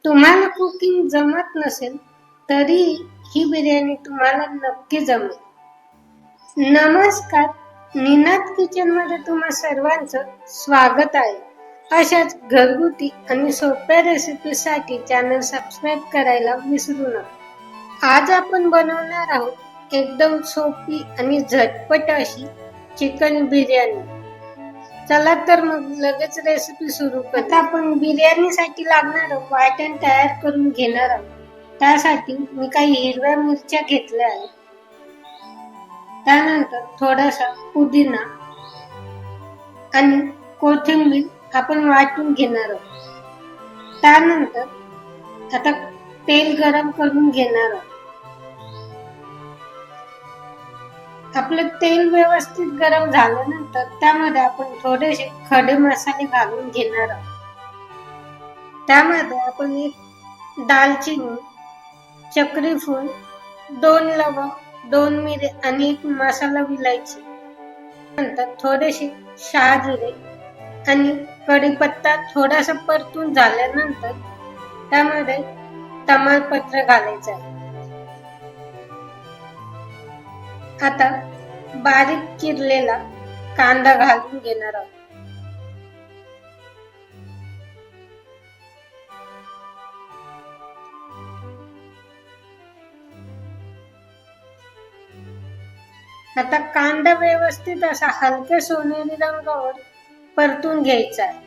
तुम्हाला कुकिंग जमत नसेल तरी ही बिर्याणी तुम्हाला नक्की जमेल. नमस्कार, निनाद किचन मध्ये तुम्हा सर्वांचं स्वागत आहे. अशाच घरगुती आणि सोप्या रेसिपीसाठी चॅनल सबस्क्राईब करायला विसरू नका. आज आपण बनवणार आहोत एकदम सोपी आणि झटपट अशी चिकन बिर्याणी. चला तर मग लगेच रेसिपी सुरू करू. आता आपण बिर्याणीसाठी लागणार वाटण तयार करून घेणार आहोत. त्यासाठी मी काही हिरव्या मिरच्या घेतल्या आहेत. त्यानंतर थोडासा पुदिना आणि कोथिंबीर आपण वाटून घेणार आहोत. त्यानंतर आता तेल गरम करून घेणार आहोत. आपलं तेल व्यवस्थित गरम झाल्यानंतर त्यामध्ये आपण थोडेसे खडे मसाले घालून घेणार आहोत. त्यामध्ये आपण एक दालचिनी, चक्रीफूल, 2 लवंग, 2 मिरी आणि एक मसाला विलायची, नंतर थोडेसे शहाजिरे आणि कढीपत्ता थोडासा परतून झाल्यानंतर त्यामध्ये तमालपत्र घालायचं आहे. आता बारीक चिरलेला कांदा घालून घेणार आहोत. आता कांदा व्यवस्थित असा हलक्या सोनेरी रंगावर परतून घ्यायचा आहे.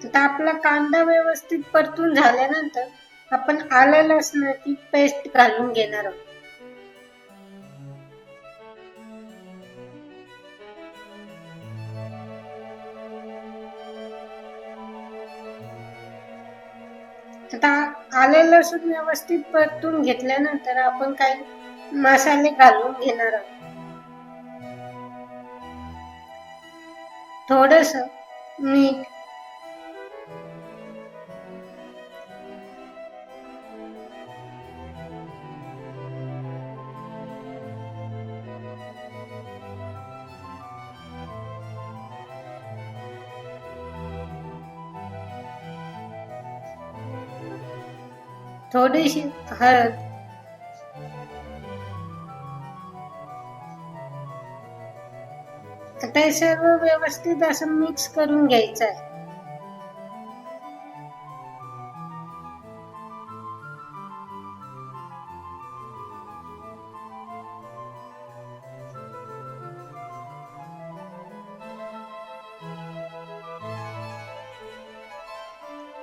आता आपला कांदा व्यवस्थित परतून झाल्यानंतर आपण आलं लसणाची पेस्ट घालून घेणार आहोत. आता आले लसूण व्यवस्थित परतून घेतल्यानंतर आपण काही मसाले घालून घेणार आहोत. थोडस मीठ, थोडीशी हळद, आता हे सर्व व्यवस्थित असं मिक्स करून घ्यायचं आहे.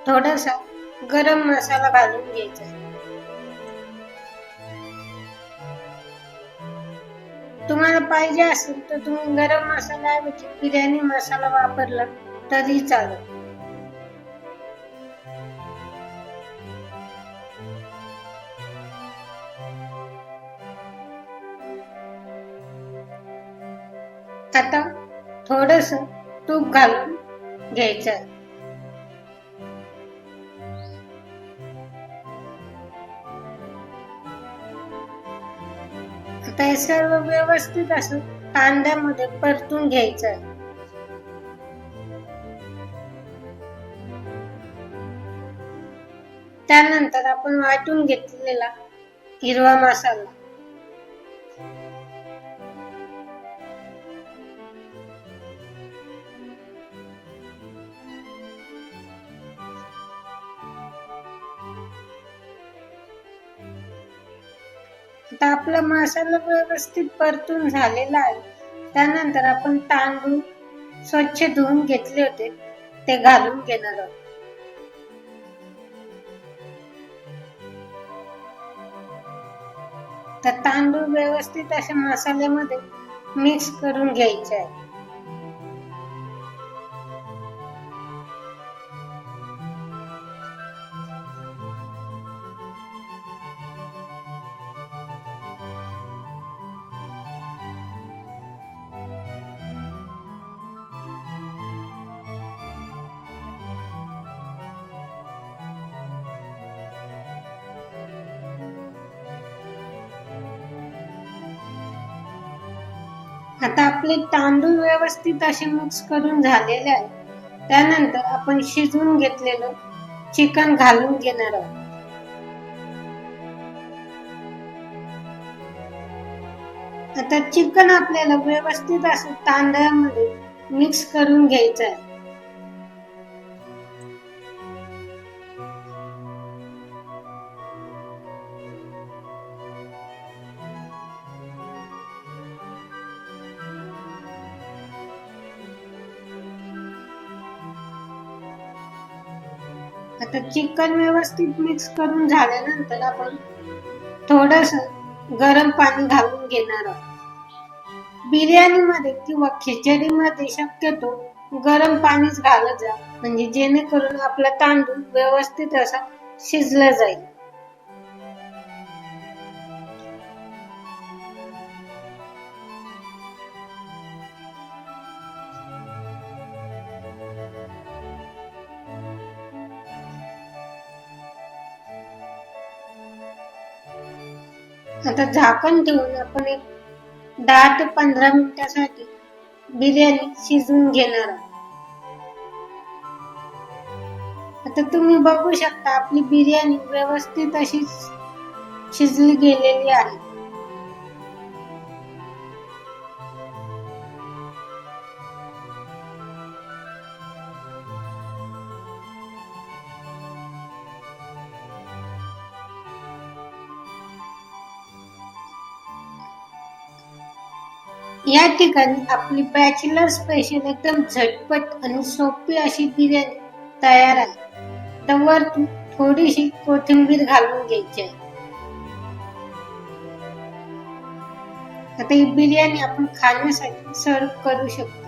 थोडासा गरम मसाला घालून घ्यायचा. तुम्हाला पाहिजे असेल तर तुम्ही गरम मसाला ऐवजी बिर्याणी मसाला वापरला तरी चालेल. आता थोडस तूप घालून घ्यायचं आहे. आता हे सर्व व्यवस्थित असं कांद्यामध्ये परतून घ्यायचं आहे. त्यानंतर आपण वाटून घेतलेला हिरवा मसाला, आता आपला मसाला व्यवस्थित परतून झालेला आहे. त्यानंतर आपण तांदूळ स्वच्छ धुवून घेतले होते ते घालून घेणार आहोत. तर तांदूळ व्यवस्थित अशा मसाल्यामध्ये मिक्स करून घ्यायचे आहे. आता आपले तांदूळ व्यवस्थित असे मिक्स करून झालेले आहे. त्यानंतर आपण शिजवून घेतलेलं चिकन घालून घेणार आहोत. आता चिकन आपल्याला व्यवस्थित असं तांदळामध्ये मिक्स करून घ्यायचं आहे. आता चिकन व्यवस्थित मिक्स करून झाल्यानंतर आपण थोडस गरम पाणी घालून घेणार आहोत. बिर्याणीमध्ये किंवा खिचडीमध्ये शक्यतो गरम पाणीच घालत जा, म्हणजे जेणेकरून आपला तांदूळ व्यवस्थित असा शिजला जाईल. आता झाकण ठेवून आपण एक 10 ते 15 मिनिटासाठी बिर्याणी शिजवून घेणार आहोत. आता तुम्ही बघू शकता आपली बिर्याणी व्यवस्थित अशी शिजली गेलेली आहे. या ठिकाणी आपली बॅचलर स्पेशल एकदम झटपट आणि सोपी अशी बिर्याणी तयार आहे. तर वरतून थोडीशी कोथिंबीर घालून घ्यायची आहे. आता ही बिर्याणी आपण खाण्यासाठी सर्व करू शकतो.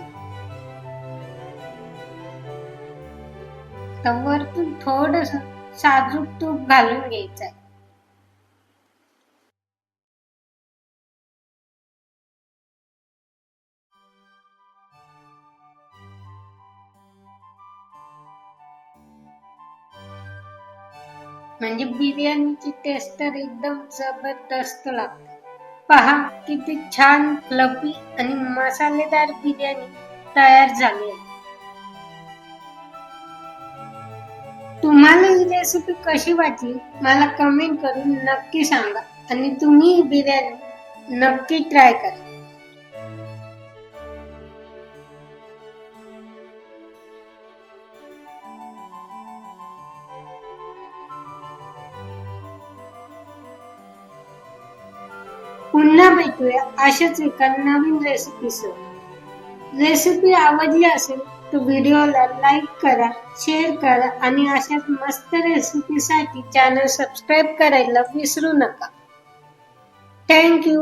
तर वरतून थोडस साजूक तूप घालून घ्यायचं आहे. म्हणजे बिर्याणीची टेस्ट तर एकदम जबरदस्त लागते. पहा किती छान फ्लफी आणि मसालेदार बिर्याणी तयार झाली आहे. तुम्हाला ही रेसिपी कशी वाटली मला कमेंट करून नक्की सांगा आणि तुम्ही ही बिर्याणी नक्की ट्राय करा. पुन्हा भेटूया अशाच एका नवीन रेसिपीसह. रेसिपी आवडली असेल तर व्हिडिओला लाईक करा, शेअर करा आणि अशाच मस्त रेसिपीसाठी चॅनल सबस्क्राईब करायला विसरू नका. थँक्यू.